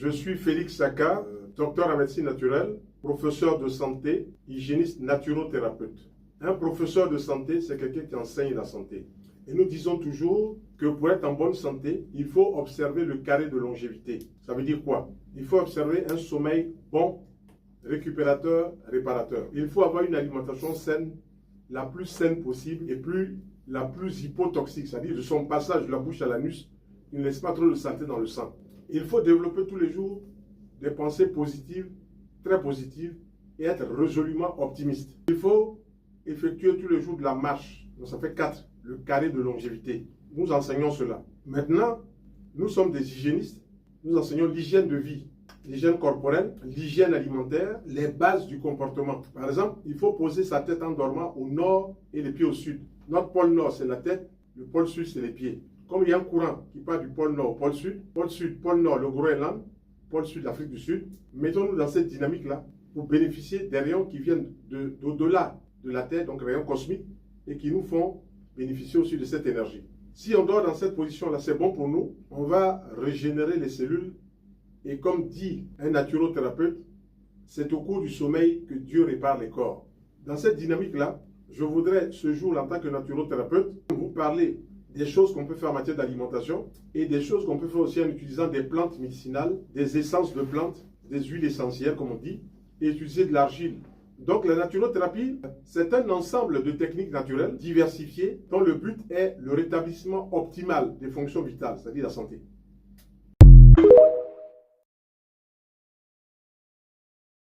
Je suis Félix Saka, docteur en médecine naturelle, professeur de santé, hygiéniste naturothérapeute. Un professeur de santé, c'est quelqu'un qui enseigne la santé. Et nous disons toujours que pour être en bonne santé, il faut observer le carré de longévité. Ça veut dire quoi? Il faut observer un sommeil bon, récupérateur, réparateur. Il faut avoir une alimentation saine, la plus saine possible et la plus hypotoxique, c'est-à-dire de son passage de la bouche à l'anus, il ne laisse pas trop de saleté dans le sang. Il faut développer tous les jours des pensées positives, très positives, et être résolument optimiste. Il faut effectuer tous les jours de la marche. Donc ça fait 4, le carré de longévité. Nous enseignons cela. Maintenant, nous sommes des hygiénistes. Nous enseignons l'hygiène de vie, l'hygiène corporelle, l'hygiène alimentaire, les bases du comportement. Par exemple, il faut poser sa tête en dormant au nord et les pieds au sud. Notre pôle nord, c'est la tête. Le pôle sud, c'est les pieds. Comme il y a un courant qui part du pôle nord au pôle sud, pôle nord, le Groenland, pôle sud, l'Afrique du Sud, mettons-nous dans cette dynamique-là pour bénéficier des rayons qui viennent d'au-delà de la Terre, donc rayons cosmiques, et qui nous font bénéficier aussi de cette énergie. Si on dort dans cette position-là, c'est bon pour nous, on va régénérer les cellules, et comme dit un naturothérapeute, c'est au cours du sommeil que Dieu répare les corps. Dans cette dynamique-là, je voudrais ce jour, en tant que naturothérapeute, vous parler des choses qu'on peut faire en matière d'alimentation et des choses qu'on peut faire aussi en utilisant des plantes médicinales, des essences de plantes, des huiles essentielles comme on dit, et utiliser de l'argile. Donc la naturothérapie, c'est un ensemble de techniques naturelles diversifiées dont le but est le rétablissement optimal des fonctions vitales, c'est-à-dire la santé.